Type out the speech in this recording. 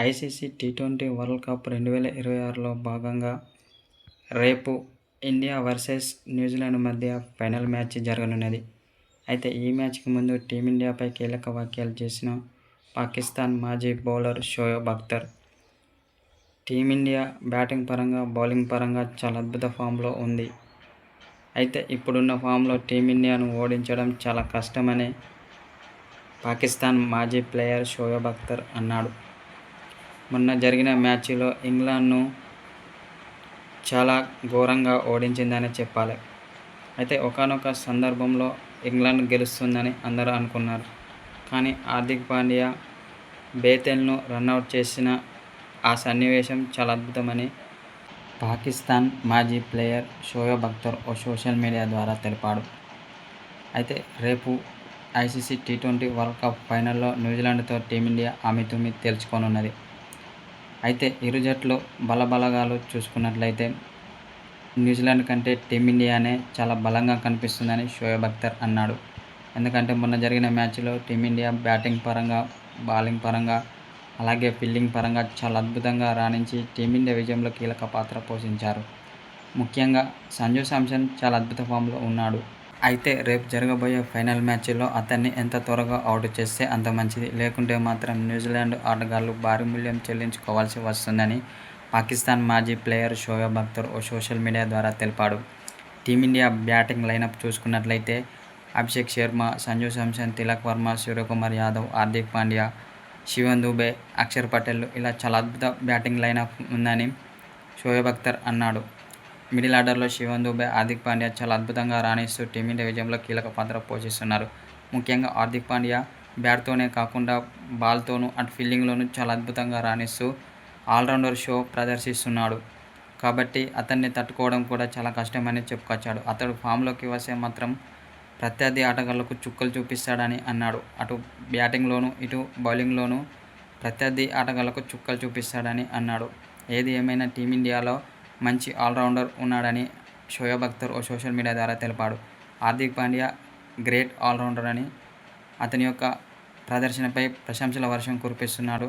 ICC T20 world cup 2026లో భాగంగా రేపు India versus New Zealand మధ్య ఫైనల్ మ్యాచ్ జరగనున్నది. అయితే ఈ మ్యాచ్కి ముందు టీమిండియాపై కీలక వ్యాఖ్యలు చేసిన పాకిస్తాన్ మాజీ bowler Shoaib Akhtar, team India batting పరంగా, బౌలింగ్ పరంగా చాలా అద్భుత ఫామ్లో ఉంది. అయితే ఇప్పుడున్న ఫామ్లో టీమిండియాను ఓడించడం చాలా కష్టమని పాకిస్తాన్ మాజీ ప్లేయర్ షోయబ్ అఖ్తర్ అన్నాడు. మొన్న జరిగిన మ్యాచ్లో ఇంగ్లాండ్ను చాలా ఘోరంగా ఓడించిందనే చెప్పాలి. అయితే ఒకానొక సందర్భంలో ఇంగ్లాండ్ గెలుస్తుందని అందరూ అనుకున్నారు. కానీ హార్దిక్ పాండ్యా బేతెల్ను రనౌట్ చేసిన ఆ సన్నివేశం చాలా అద్భుతమని పాకిస్తాన్ మాజీ ప్లేయర్ షోయబ్ అఖ్తర్ ఓ సోషల్ మీడియా ద్వారా తెలిపాడు. అయితే రేపు ఐసీసీ టీ20 వరల్డ్ కప్ ఫైనల్లో న్యూజిలాండ్తో టీమిండియా అమీతుమీ తేల్చుకోనున్నది. అయితే ఇరు జట్లు బలాబలాలు చూసుకున్నట్లయితే న్యూజిలాండ్ కంటే టీమిండియానే చాలా బలంగా కనిపిస్తుందని షోయబ్ అఖ్తర్ అన్నాడు. ఎందుకంటే మొన్న జరిగిన మ్యాచ్లో టీమిండియా బ్యాటింగ్ పరంగా, బౌలింగ్ పరంగా, అలాగే ఫీల్డింగ్ పరంగా చాలా అద్భుతంగా రాణించి టీమిండియా విజయంలో కీలక పాత్ర పోషించారు. ముఖ్యంగా సంజు శాంసన్ చాలా అద్భుత ఫామ్లో ఉన్నాడు. అయితే రేపు జరగబోయే ఫైనల్ మ్యాచ్లో అతన్ని ఎంత త్వరగా అవుట్ చేస్తే అంత మంచిది. లేకుంటే మాత్రం న్యూజిలాండ్ ఆటగాళ్లు భారీ మూల్యం చెల్లించుకోవాల్సి వస్తుందని పాకిస్తాన్ మాజీ ప్లేయర్ షోయబ్ అఖ్తర్ ఓ సోషల్ మీడియా ద్వారా తెలిపాడు. టీమిండియా బ్యాటింగ్ లైనప్ చూసుకున్నట్లయితే అభిషేక్ శర్మ, సంజు శాంసన్, తిలక్ వర్మ, సూర్యకుమార్ యాదవ్, హార్దిక్ పాండ్యా, శివమ్ దుబే, అక్షర్ పటేల్ ఇలా చాలా అద్భుత బ్యాటింగ్ లైనప్ ఉందని షోయబ్ అఖ్తర్ అన్నాడు. మిడిల్ ఆర్డర్లో శివమ్ దుబే, హార్దిక్ పాండ్యా చాలా అద్భుతంగా రాణిస్తూ టీమిండియా విజయంలో కీలక పాత్ర పోషిస్తున్నారు. ముఖ్యంగా హార్దిక్ పాండ్యా బ్యాట్తోనే కాకుండా బాల్తోనూ, అటు ఫీల్డింగ్లోనూ చాలా అద్భుతంగా రాణిస్తూ ఆల్రౌండర్ షో ప్రదర్శిస్తున్నాడు. కాబట్టి అతన్ని తట్టుకోవడం కూడా చాలా కష్టమని చెప్పుకొచ్చాడు. అతడు ఫామ్లోకి వస్తే మాత్రం ప్రత్యర్థి ఆటగాళ్లకు చుక్కలు చూపిస్తాడని అన్నాడు. అటు బ్యాటింగ్లోనూ, ఇటు బౌలింగ్లోనూ ప్రత్యర్థి ఆటగాళ్లకు చుక్కలు చూపిస్తాడని అన్నాడు. ఏది ఏమైనా టీమిండియాలో మంచి ఆల్రౌండర్ ఉన్నాడని షోయబ్ అఖ్తర్ ఓ సోషల్ మీడియా ద్వారా తెలిపాడు. హార్దిక్ పాండ్యా గ్రేట్ ఆల్రౌండర్ అని అతని యొక్క ప్రదర్శనపై ప్రశంసల వర్షం కురిపిస్తున్నాడు.